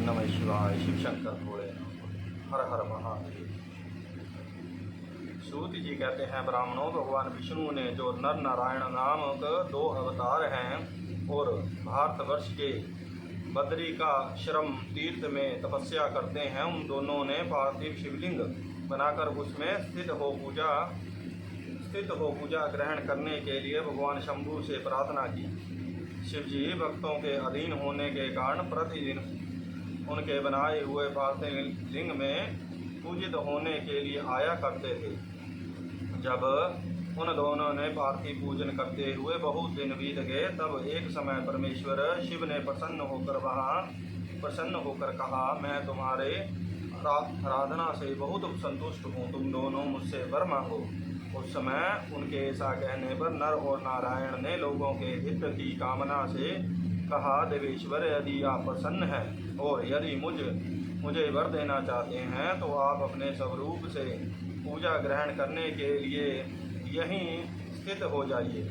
नमः शिवाय। शिव शंकर भोले, हर हर महादेव। सूत जी कहते हैं, ब्राह्मणों, भगवान विष्णु ने जो नर नारायण नामक 2 अवतार हैं और भारतवर्ष के बद्री का श्रम तीर्थ में तपस्या करते हैं, उन दोनों ने पार्थिव शिवलिंग बनाकर उसमें स्थित हो पूजा ग्रहण करने के लिए भगवान शंभु से प्रार्थना की। शिव जी भक्तों के अधीन होने के कारण प्रतिदिन उनके बनाए हुए पार्थिव लिंग में पूजित होने के लिए आया करते थे। जब उन दोनों ने पार्थिव पूजन करते हुए बहुत दिन बीत गए, तब एक समय परमेश्वर शिव ने प्रसन्न होकर कहा, मैं तुम्हारे आराधना से बहुत संतुष्ट हूँ, तुम दोनों मुझसे वर मांगो। उस समय उनके ऐसा कहने पर नर और नारायण ने लोगों के हित की कामना से कहा, देवेश्वर, यदि आप प्रसन्न हैं और यदि मुझे वर देना चाहते हैं तो आप अपने स्वरूप से पूजा ग्रहण करने के लिए यहीं स्थित हो जाइए।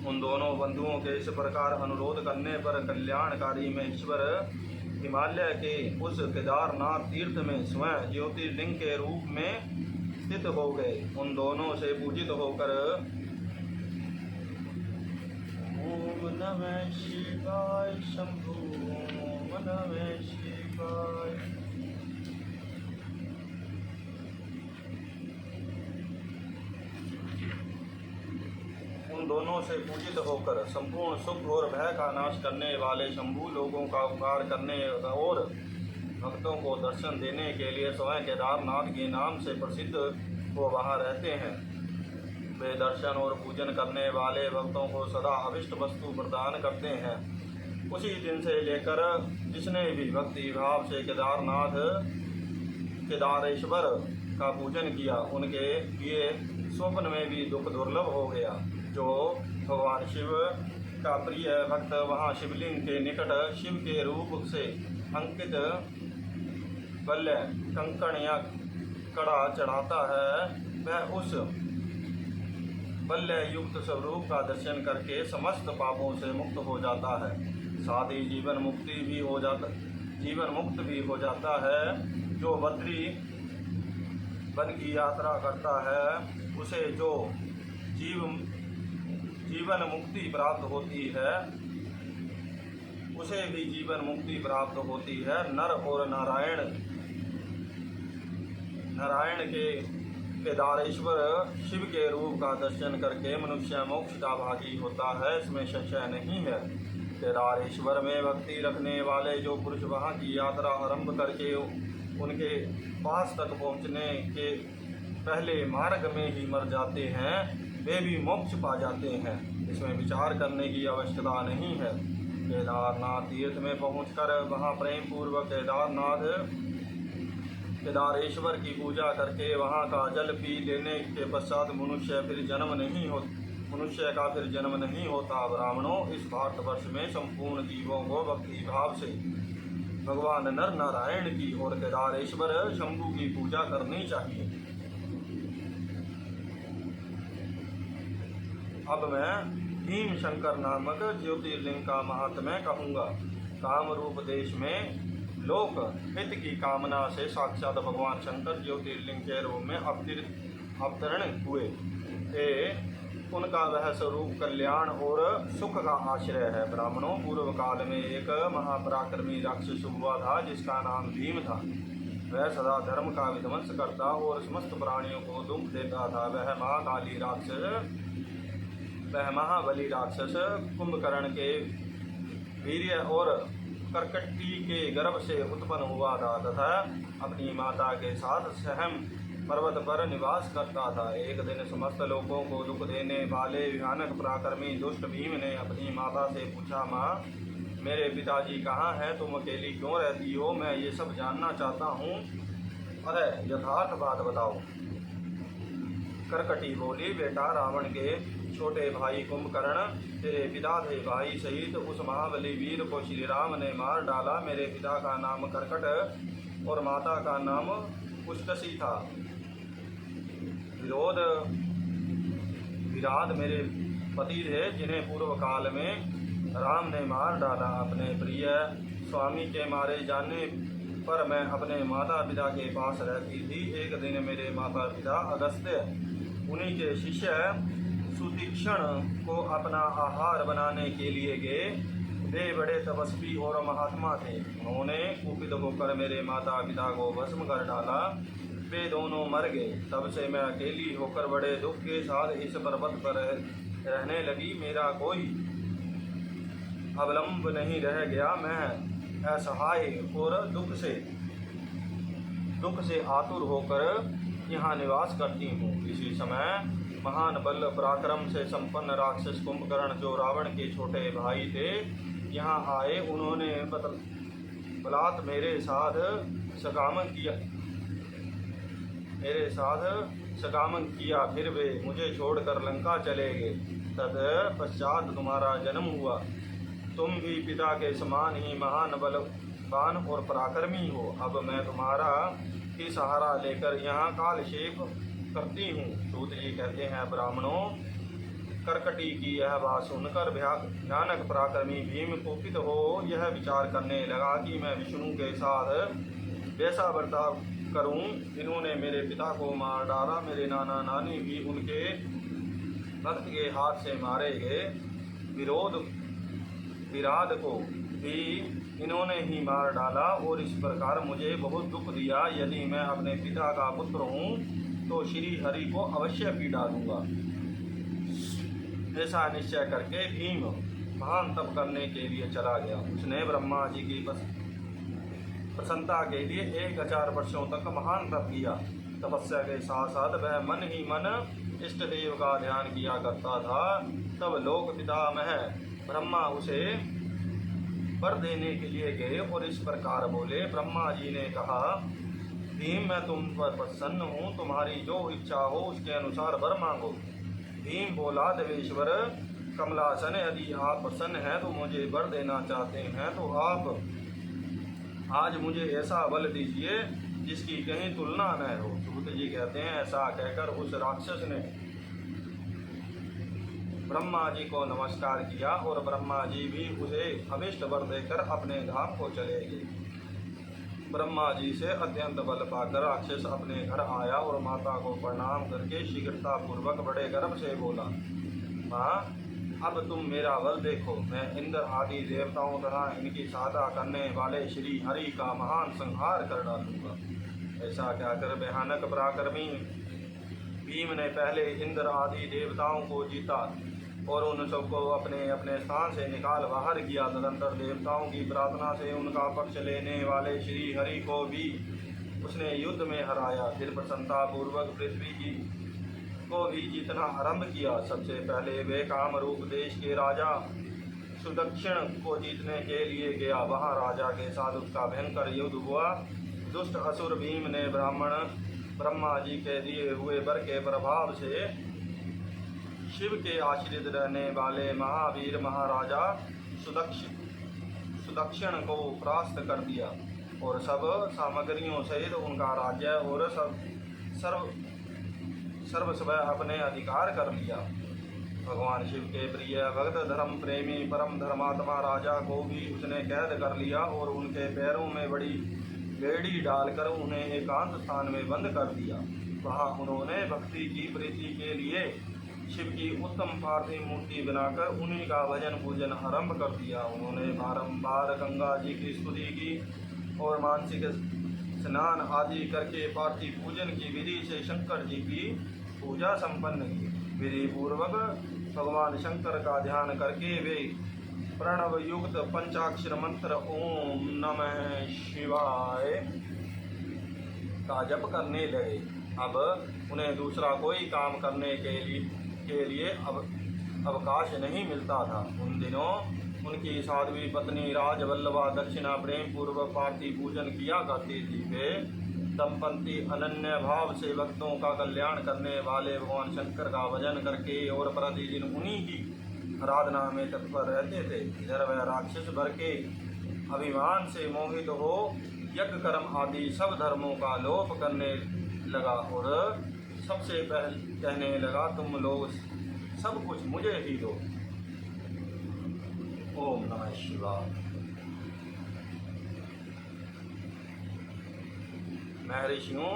उन दोनों बंधुओं के इस प्रकार अनुरोध करने पर कल्याणकारी महेश्वर हिमालय के उस केदारनाथ तीर्थ में स्वयं ज्योतिर्लिंग के रूप में स्थित हो गए। उन दोनों से पूजित होकर ओम नमः शिवाय शंभु, ओम नमः शिवाय। उन दोनों से पूजित होकर संपूर्ण सुख और भय का नाश करने वाले शंभु लोगों का उपकार करने और भक्तों को दर्शन देने के लिए स्वयं केदारनाथ के नाम से प्रसिद्ध वो वहाँ रहते हैं। वे दर्शन और पूजन करने वाले भक्तों को सदा अभिष्ट वस्तु प्रदान करते हैं। उसी दिन से लेकर जिसने भी भक्ति भाव से केदारेश्वर का पूजन किया, उनके लिए स्वप्न में भी दुख दुर्लभ हो गया। जो भगवान शिव का प्रिय भक्त वहाँ शिवलिंग के निकट शिव के रूप से अंकित बल्य कंकण या कड़ा चढ़ाता है, वह उस बल्य युक्त स्वरूप का दर्शन करके समस्त पापों से मुक्त हो जाता है। साथ ही जीवन मुक्त भी हो जाता है। जो बद्री वन की यात्रा करता है, उसे जो जीवन मुक्ति प्राप्त होती है, उसे भी जीवन मुक्ति प्राप्त होती है। नर और नारायण के केदारेश्वर शिव के रूप का दर्शन करके मनुष्य मोक्ष का भागी होता है, इसमें संशय नहीं है। केदारेश्वर में भक्ति रखने वाले जो पुरुष वहाँ की यात्रा आरंभ करके उनके पास तक पहुँचने के पहले मार्ग में ही मर जाते हैं, वे भी मोक्ष पा जाते हैं। इसमें विचार करने की आवश्यकता नहीं है। केदारनाथ तीर्थ में पहुंचकर वहां प्रेम पूर्वक केदारेश्वर की पूजा करके वहां का जल पी लेने के पश्चात मनुष्य का फिर जन्म नहीं होता। ब्राह्मणों, इस भारतवर्ष में संपूर्ण जीवों को भक्ति भाव से भगवान नर नारायण की और केदारेश्वर शंभु की पूजा करनी चाहिए। अब मैं भीम शंकर नामक ज्योतिर्लिंग का महात्म्य कहूँगा। काम रूप देश में लोक हित की कामना से साक्षात भगवान शंकर ज्योतिर्लिंग के रूप में अवतरण हुए थे। उनका वह स्वरूप कल्याण और सुख का आश्रय है। ब्राह्मणों, पूर्व काल में एक महापराक्रमी राक्षस हुआ था जिसका नाम भीम था। वह सदा धर्म का विध्वंस करता और समस्त प्राणियों को दुख देता था। वह महाबली राक्षस कुंभकर्ण के वीर्य और करकट्टी के गर्भ से उत्पन्न हुआ था तथा अपनी माता के साथ सहम पर्वत पर निवास करता था। एक दिन समस्त लोगों को दुख देने वाले भयानक पराक्रमी दुष्ट भीम ने अपनी माता से पूछा, माँ, मेरे पिताजी कहाँ हैं? तुम अकेली क्यों रहती हो? मैं ये सब जानना चाहता हूँ। अरे यथार्थ बात बताओ। करकटी बोली, बेटा, रावण के छोटे भाई कुंभकर्ण तेरे पिता थे। भाई सहित उस महाबली वीर को श्री राम ने मार डाला। मेरे पिता का नाम करकट और माता का नाम पुष्कसी था। विराट मेरे पति थे जिन्हें पूर्व काल में राम ने मार डाला। अपने प्रिय स्वामी के मारे जाने पर मैं अपने माता पिता के पास रहती थी। एक दिन मेरे माता पिता अगस्त्य उन्हीं के शिष्य सुतीक्षण को अपना आहार बनाने के लिए गए। वे बड़े तपस्वी और महात्मा थे। उन्होंने कुपित होकर मेरे माता पिता को भस्म कर डाला। वे दोनों मर गए। तब से मैं अकेली होकर बड़े दुख के साथ इस पर्वत पर रहने लगी। मेरा कोई अवलंब नहीं रह गया। मैं असहाय और दुख से आतुर होकर यहाँ निवास करती हूँ। इसी समय महान बल पराक्रम से संपन्न राक्षस कुंभकर्ण, जो रावण के छोटे भाई थे, यहाँ आए। उन्होंने बलात् मेरे साथ सगामन किया। फिर वे मुझे छोड़कर लंका चले गए। तत्पश्चात तुम्हारा जन्म हुआ। तुम भी पिता के समान ही महान बलवान और पराक्रमी हो। अब मैं तुम्हारा ही सहारा लेकर यहाँ कालक्षेप करती हूँ। सूत जी कहते हैं, ब्राह्मणों, करकटी की यह बात सुनकर भयानक पराक्रमी भीम कुपित हो यह विचार करने लगा कि मैं विष्णु के साथ वैसा बर्ताव करूं। इन्होंने मेरे पिता को मार डाला। मेरे नाना नानी भी उनके भक्त के हाथ से मारे गए। विराट को भी इन्होंने ही मार डाला और इस प्रकार मुझे बहुत दुख दिया। यदि मैं अपने पिता का पुत्र हूँ तो श्री हरि को अवश्य पीड़ा दूंगा। ऐसा निश्चय करके भीम महान तप करने के लिए चला गया। उसने ब्रह्मा जी की प्रसन्नता के लिए 1000 वर्षों तक महान तप किया। तपस्या के साथ साथ वह मन ही मन इष्ट देव का ध्यान किया करता था। तब लोक पितामह ब्रह्मा उसे वर देने के लिए गए और इस प्रकार बोले। ब्रह्मा जी ने कहा, भीम, मैं तुम पर प्रसन्न हूँ। तुम्हारी जो इच्छा हो उसके अनुसार वर मांगो। भीम बोला, देवेश्वर कमलासन, यदि आप प्रसन्न हैं तो मुझे वर देना चाहते हैं तो आप आज मुझे ऐसा बल दीजिए जिसकी कहीं तुलना न हो। सूत जी कहते हैं, ऐसा कहकर उस राक्षस ने ब्रह्मा जी को नमस्कार किया और ब्रह्मा जी भी उसे अभिष्ट वर देकर अपने धाम को चले गए। ब्रह्मा जी से अत्यंत बल पाकर राक्षस अपने घर आया और माता को प्रणाम करके शीघ्रता पूर्वक बड़े गर्व से बोला, माँ, अब तुम मेरा बल देखो। मैं इंद्र आदि देवताओं तथा इनकी सहायता करने वाले श्री हरि का महान संहार कर डालूंगा। ऐसा कहकर भयानक पराक्रमी भीम ने पहले इंद्र आदि देवताओं को जीता और उन सबको अपने अपने स्थान से निकाल बाहर किया। तदंतर देवताओं की प्रार्थना से उनका पक्ष लेने वाले श्री हरि को भी उसने युद्ध में हराया। फिर प्रसन्नता पूर्वक पृथ्वी को भी जीतना आरंभ किया। सबसे पहले वे कामरूप देश के राजा सुदक्षिण को जीतने के लिए गया। वहां राजा के साथ उसका भयंकर युद्ध हुआ। दुष्ट असुर भीम ने ब्रह्मा जी के दिए हुए वर के प्रभाव से शिव के आश्रित रहने वाले महावीर महाराजा सुदक्षिण को परास्त कर दिया और सब सामग्रियों सहित उनका राज्य और सर्वस्व अपने अधिकार कर लिया। भगवान शिव के प्रिय भक्त धर्म प्रेमी परम धर्मात्मा राजा को भी उसने कैद कर लिया और उनके पैरों में बड़ी बेड़ी डालकर उन्हें एकांत स्थान में बंद कर दिया। वहाँ उन्होंने भक्ति की प्रीति के लिए शिव की उत्तम पार्थिव मूर्ति बनाकर उन्हीं का भजन पूजन आरंभ कर दिया। उन्होंने बारंबार गंगा जी की स्तुति की और मानसिक स्नान आदि करके पार्थिव पूजन की विधि से शंकर जी की पूजा संपन्न की। विधि पूर्वक भगवान शंकर का ध्यान करके वे प्रणव युक्त पंचाक्षर मंत्र ओम नमः शिवाय का जप करने लगे। अब उन्हें दूसरा कोई काम करने के लिए अवकाश नहीं मिलता था। उन दिनों उनकी साध्वी पत्नी राजवल्लभा दक्षिणा प्रेम पूर्वक पार्थिव पूजन किया करती थी। वे दंपति अनन्य भाव से भक्तों का कल्याण करने वाले भगवान शंकर का भजन करके और प्रतिदिन उन्हीं की आराधना में तत्पर रहते थे। इधर वह राक्षस भर के अभिमान से मोहित हो यज्ञ कर्म आदि सब धर्मों का लोप करने लगा और सबसे पहले कहने लगा, तुम लोग सब कुछ मुझे ही दो। ओम नमः शिवाय। महर्षियों,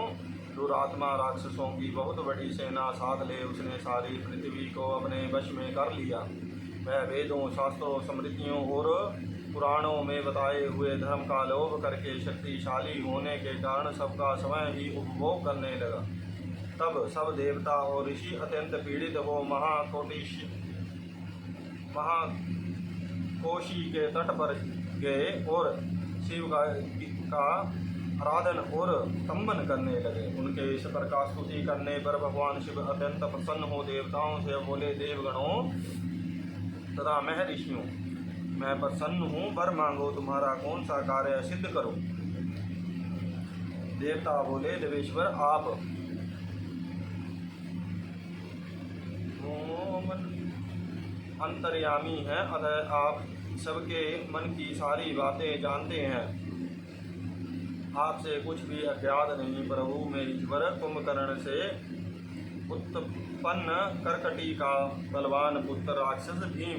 दुरात्मा राक्षसों की बहुत बड़ी सेना साथ ले उसने सारी पृथ्वी को अपने वश में कर लिया। वह वेदों, शास्त्रों, स्मृतियों और पुराणों में बताए हुए धर्म का लोभ करके शक्तिशाली होने के कारण सबका स्वयं ही उपभोग करने लगा। तब सब देवता और ऋषि अत्यंत पीड़ित हो महाकोशी के तट पर गए और शिव का आराधन और स्तंभन करने लगे। उनके इस प्रकार स्तुति करने पर भगवान शिव अत्यंत प्रसन्न हो देवताओं से बोले, देवगणों तथा महर्षियों, मैं प्रसन्न हूँ, वर मांगो, तुम्हारा कौन सा कार्य सिद्ध करो। देवता बोले, देवेश्वर आप अंतर्यामी हैं, अतः आप सबके मन की सारी बातें जानते हैं, आपसे कुछ भी अज्ञात नहीं। प्रभु में ईश्वर कुंभकर्ण से उत्पन्न करकटी का बलवान पुत्र राक्षस भीम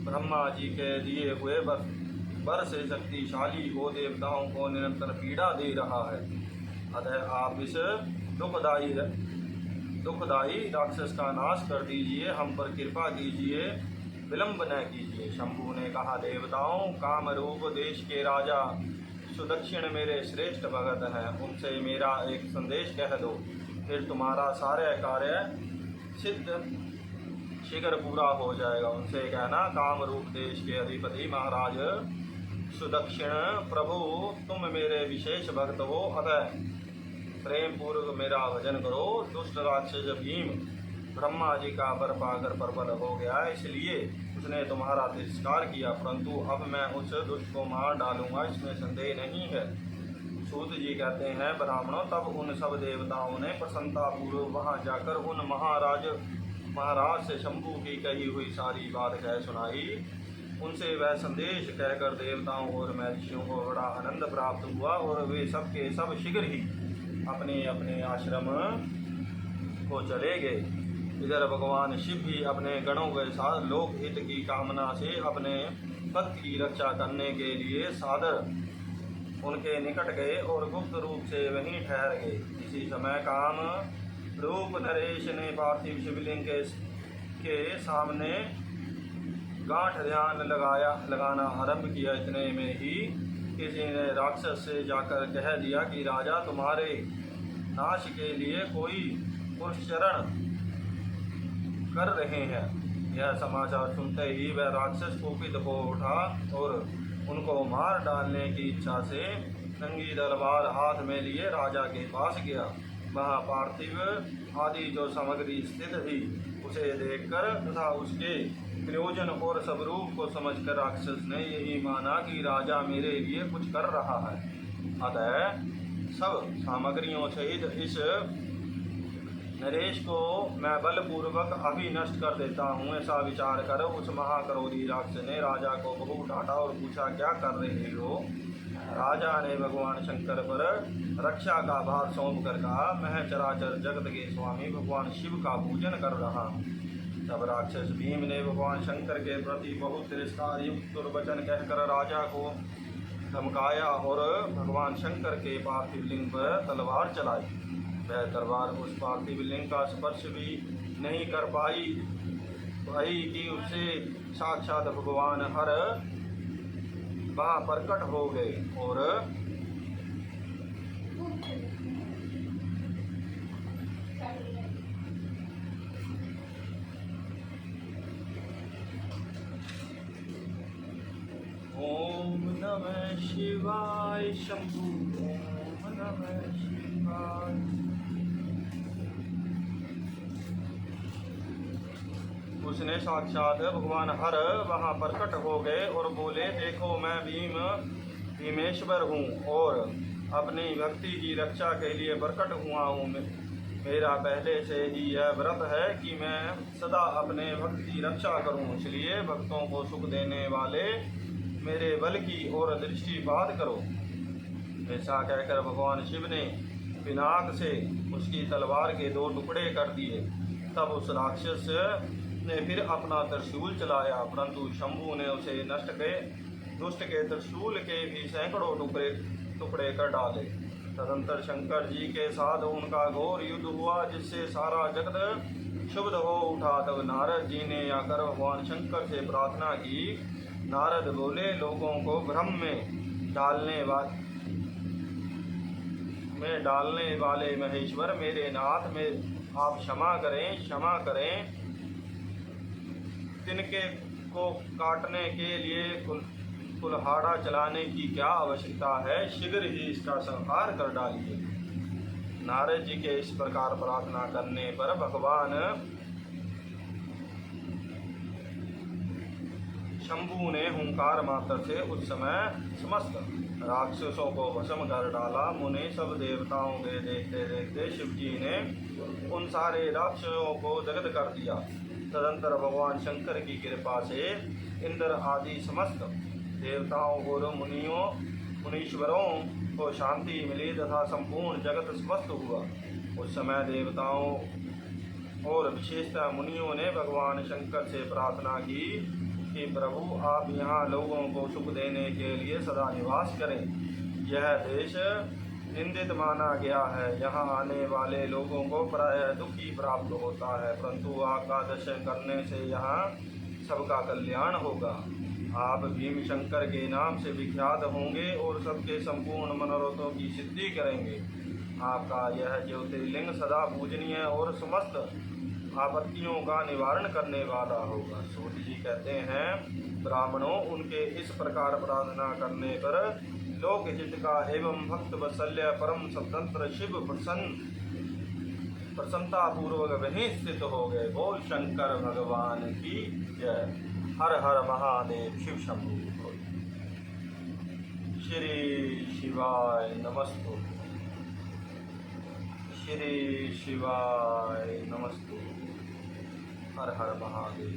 ब्रह्मा जी के दिए हुए वर से शक्तिशाली हो देवताओं को निरंतर पीड़ा दे रहा है। अतः आप इस दुखदायी राक्षस का नाश कर दीजिए, हम पर कृपा कीजिए, विलंब न कीजिए। शंभु ने कहा, देवताओं, कामरूप देश के राजा सुदक्षिण मेरे श्रेष्ठ भगत हैं, उनसे मेरा एक संदेश कह दो, फिर तुम्हारा सारे कार्य शीघ्र पूरा हो जाएगा। उनसे कहना, कामरूप देश के अधिपति महाराज सुदक्षिण प्रभु, तुम मेरे विशेष भक्त हो, अतः प्रेम पूर्वक मेरा भजन करो। दुष्ट राक्षस भीम ब्रह्मा जी का वर पाकर प्रबल हो गया, इसलिए उसने तुम्हारा तिरस्कार किया, परंतु अब मैं उस दुष्ट को मार डालूंगा, इसमें संदेह नहीं है। सूत जी कहते हैं, ब्राह्मणों, तब उन सब देवताओं ने प्रसन्नतापूर्वक वहां जाकर उन महाराज से शंभु की कही हुई सारी बात कह सुनाई। उनसे वह संदेश कहकर देवताओं और महर्षियों को बड़ा आनंद प्राप्त हुआ और वे सब के सब शीघ्र ही अपने अपने आश्रम को चले गए। इधर भगवान शिव भी अपने गणों के साथ लोक हित की कामना से अपने पद की रक्षा करने के लिए सादर उनके निकट गए और गुप्त रूप से वहीं ठहर गए। इसी समय काम रूप नरेश ने पार्थिव शिवलिंग के सामने गांठ ध्यान लगाना आरंभ किया। इतने में ही किसी ने राक्षस से जाकर कह दिया कि राजा, तुम्हारे नाश के लिए कोई पुरुषचरण कर रहे हैं। यह समाचार सुनते ही वह राक्षस कुपित हो उठा और उनको मार डालने की इच्छा से नंगी तलवार हाथ में लिए राजा के पास गया। वहाँ पार्थिव आदि जो सामग्री स्थित थी उसे देखकर तथा उसके प्रयोजन और स्वरूप को समझकर राक्षस ने यही माना कि राजा मेरे लिए कुछ कर रहा है, अतः सब सामग्रियों सहित इस नरेश को मैं बलपूर्वक अभी नष्ट कर देता हूँ। ऐसा विचार कर उस महाक्रोधी राक्षस ने राजा को बहुत डांटा और पूछा, क्या कर रहे हो? राजा ने भगवान शंकर पर रक्षा का भार सौंप कर कहा, मैं चराचर जगत के स्वामी भगवान शिव का पूजन कर रहा हूँ। तब राक्षस भीम ने भगवान शंकर के प्रति बहुत तिरस्कार युक्त दुर्वचन कहकर राजा को धमकाया और भगवान शंकर के पार्थिव लिंग पर तलवार चलाई। वह तलवार उस पार्थिव लिंग का स्पर्श भी नहीं कर पाई कि उससे साक्षात भगवान हर वहाँ प्रकट हो गए और ओम नमः शिवाय शंभु, ओम नमः शिवाय। उसने साक्षात भगवान हर वहाँ प्रकट हो गए और बोले, देखो मैं भीमेश्वर हूँ और अपनी भक्ति की रक्षा के लिए प्रकट हुआ हूँ। मेरा पहले से ही यह व्रत है कि मैं सदा अपने भक्त की रक्षा करूँ, इसलिए भक्तों को सुख देने वाले मेरे बल की ओर दृष्टिपात करो। ऐसा कहकर भगवान शिव ने पिनाक से उसकी तलवार के 2 टुकड़े कर दिए। तब उस राक्षस ने फिर अपना त्रिशूल चलाया, परंतु शंभु ने उसे नष्ट के दुष्ट के त्रिशूल के भी सैकड़ों टुकड़े कर डाले। तदंतर शंकर जी के साथ उनका घोर युद्ध हुआ, जिससे सारा जगत क्षुब्ध हो उठा। तब नारद जी ने आकर भगवान शंकर से प्रार्थना की। नारद बोले, लोगों को भ्रम में डालने वाले महेश्वर, मेरे नाथ में आप क्षमा करें। तिनके को काटने के लिए कुल्हाड़ा चलाने की क्या आवश्यकता है, शीघ्र ही इसका संहार कर डालिए। नारद जी के इस प्रकार प्रार्थना करने पर भगवान शंभु ने हुंकार मात्र से उस समय समस्त राक्षसों को भस्म कर डाला। मुने सब देवताओं के देखते देखते शिव जी ने उन सारे राक्षसों को दग्ध कर दिया। तदंतर भगवान शंकर की कृपा से इंद्र आदि समस्त देवताओं और मुनीश्वरों को शांति मिली तथा संपूर्ण जगत स्वस्थ हुआ। उस समय देवताओं और विशेषतः मुनियों ने भगवान शंकर से प्रार्थना की कि प्रभु, आप यहाँ लोगों को सुख देने के लिए सदा निवास करें। यह देश निंदित माना गया है, यहाँ आने वाले लोगों को प्रायः दुख ही प्राप्त होता है, परंतु आपका दर्शन करने से यहाँ सबका कल्याण होगा। आप भीम शंकर के नाम से विख्यात होंगे और सबके संपूर्ण मनोरथों की सिद्धि करेंगे। आपका यह ज्योतिर्लिंग सदा पूजनीय और समस्त आपत्तियों का निवारण करने वाला होगा। सूत जी कहते हैं, ब्राह्मणों, उनके इस प्रकार प्रार्थना करने पर लोक हित का एवं भक्त वत्सल्य परम स्वतंत्र शिव प्रसन्नता पूर्वक वहीं स्थित हो गए। बोल शंकर भगवान की जय। हर हर महादेव। शिव शंभु। श्री शिवाय नमस्तु। श्री शिवाय नमस्तु। हर हर महादेव।